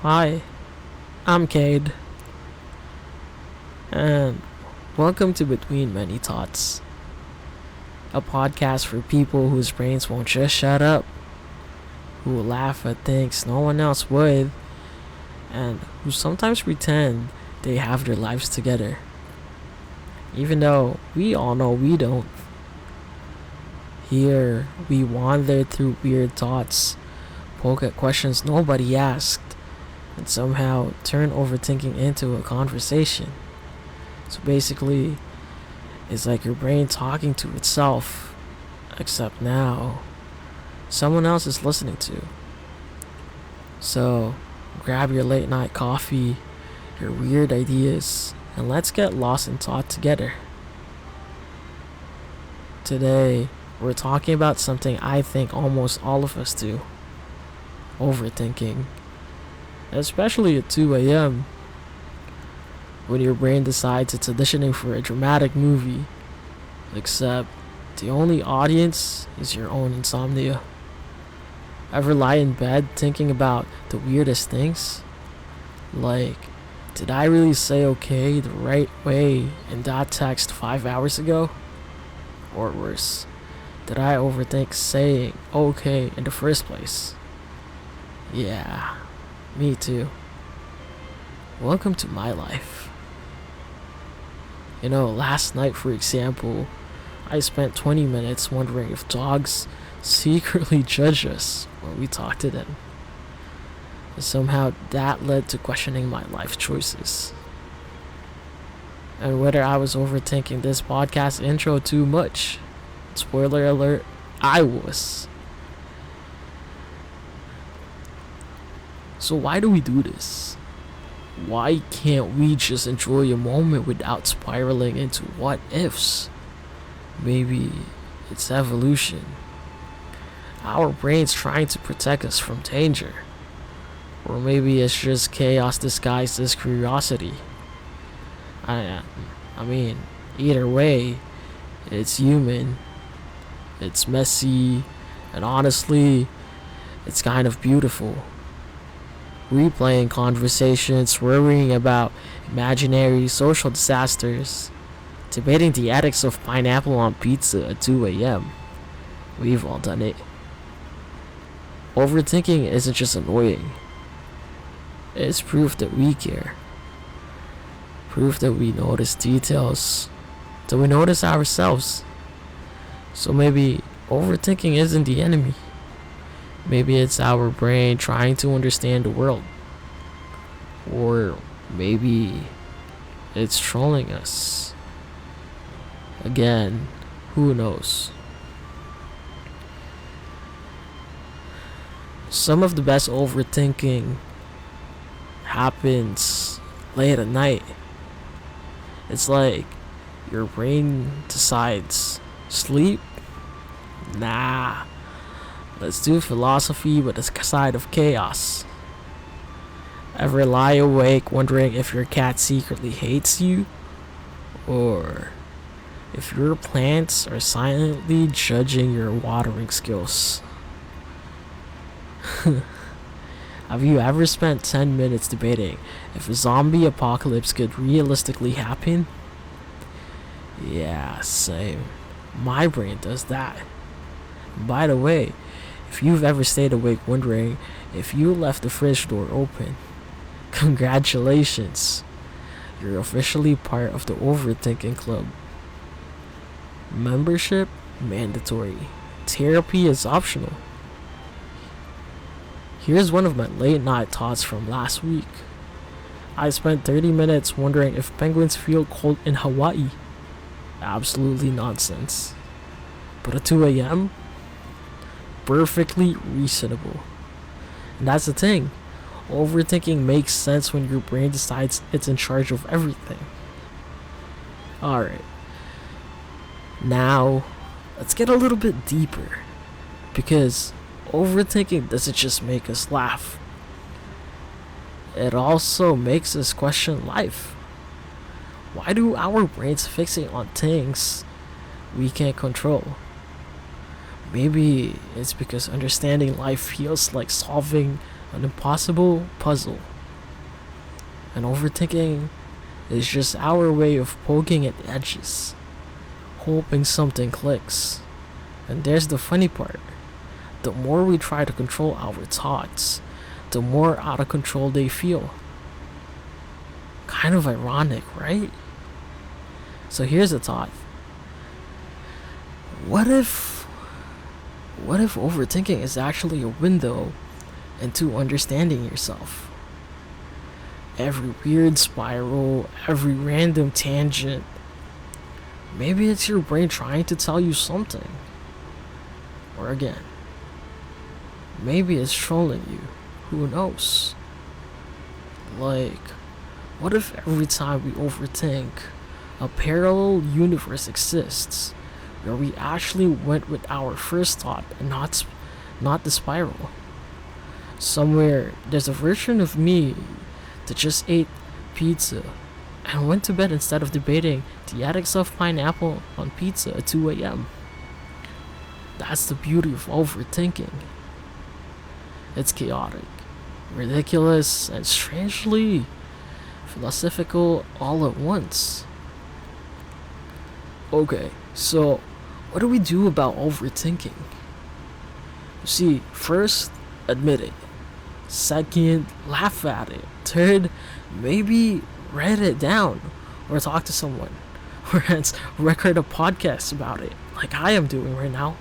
Hi, I'm Kade, and welcome to Between Many Thoughts, a podcast for people whose brains won't just shut up, who will laugh at things no one else would, and who sometimes pretend they have their lives together, even though we all know we don't. Here, we wander through weird thoughts, poke at questions nobody asked, and somehow turn overthinking into a conversation. So basically, it's like your brain talking to itself, except now, someone else is listening to. So, grab your late night coffee, your weird ideas, and let's get lost in thought together. Today, we're talking about something I think almost all of us do: overthinking. Especially at 2 a.m., when your brain decides it's auditioning for a dramatic movie, except the only audience is your own insomnia. Ever lie in bed thinking about the weirdest things? Like, did I really say okay the right way in that text 5 hours ago? Or worse, did I overthink saying okay in the first place? Yeah, me too. Welcome to my life. Last night, for example, I spent 20 minutes wondering if dogs secretly judge us when we talk to them. And somehow that led to questioning my life choices. And whether I was overthinking this podcast intro too much. Spoiler alert, I was. So why do we do this? Why can't we just enjoy a moment without spiraling into what ifs? Maybe it's evolution. Our brains trying to protect us from danger. Or maybe it's just chaos disguised as curiosity. I mean, either way, it's human. It's messy, and honestly, it's kind of beautiful. Replaying conversations, worrying about imaginary social disasters, debating the ethics of pineapple on pizza at 2 a.m. We've all done it. Overthinking isn't just annoying. It's proof that we care. Proof that we notice details, that we notice ourselves. So maybe overthinking isn't the enemy. Maybe it's our brain trying to understand the world. Or maybe it's trolling us. Again, who knows? Some of the best overthinking happens late at night. It's like your brain decides, sleep? Nah. Let's do philosophy with a side of chaos. Ever lie awake wondering if your cat secretly hates you? Or if your plants are silently judging your watering skills? Have you ever spent 10 minutes debating if a zombie apocalypse could realistically happen? Yeah, same. My brain does that. By the way, if you've ever stayed awake wondering if you left the fridge door open, congratulations. You're officially part of the overthinking club. Membership mandatory. Therapy is optional. Here's one of my late night thoughts from last week. I spent 30 minutes wondering if penguins feel cold in Hawaii. Absolutely nonsense. But at 2 a.m., perfectly reasonable. And that's the thing. Overthinking makes sense when your brain decides it's in charge of everything. Alright. Now, let's get a little bit deeper. Because overthinking doesn't just make us laugh. It also makes us question life. Why do our brains fixate on things we can't control? Maybe it's because understanding life feels like solving an impossible puzzle. And overthinking is just our way of poking at edges, hoping something clicks. And there's the funny part. The more we try to control our thoughts, the more out of control they feel. Kind of ironic, right? So here's a thought. What if overthinking is actually a window into understanding yourself? Every weird spiral, every random tangent, maybe it's your brain trying to tell you something. Or again, maybe it's trolling you. Who knows? Like, what if every time we overthink, a parallel universe exists where we actually went with our first thought and not the spiral? Somewhere there's a version of me that just ate pizza and went to bed instead of debating the ethics of pineapple on pizza at 2 a.m. That's the beauty of overthinking. It's chaotic, ridiculous, and strangely philosophical all at once. Okay, so what do we do about overthinking? You see, first, admit it. Second, laugh at it. Third, maybe write it down or talk to someone. Or else record a podcast about it, like I am doing right now.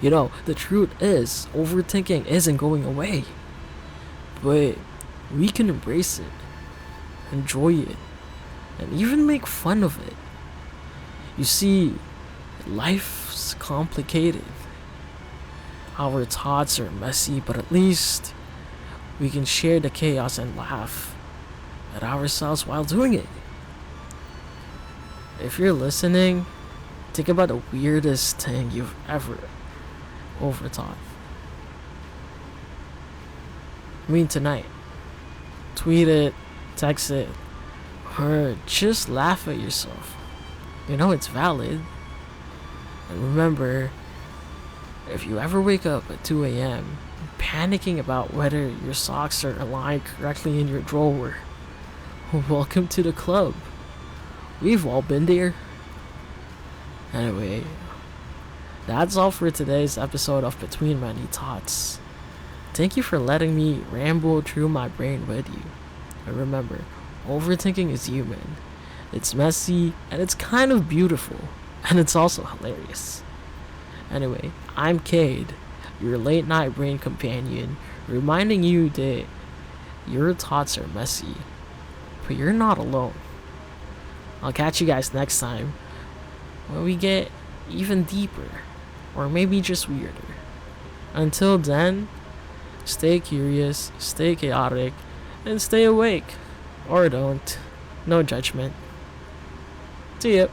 You know, the truth is, overthinking isn't going away. But we can embrace it, enjoy it, and even make fun of it. You see, life's complicated. Our thoughts are messy, but at least we can share the chaos and laugh at ourselves while doing it. If you're listening, think about the weirdest thing you've ever overthought. I mean, tonight. Tweet it, text it, or just laugh at yourself. You know it's valid. And remember, if you ever wake up at 2 a.m. panicking about whether your socks are aligned correctly in your drawer, welcome to the club. We've all been there. Anyway, that's all for today's episode of Between Many Thoughts. Thank you for letting me ramble through my brain with you. And remember, overthinking is human. It's messy, and it's kind of beautiful, and it's also hilarious. Anyway, I'm Kade, your late night brain companion, reminding you that your thoughts are messy, but you're not alone. I'll catch you guys next time when we get even deeper, or maybe just weirder. Until then, stay curious, stay chaotic, and stay awake. Or don't. No judgment. See ya.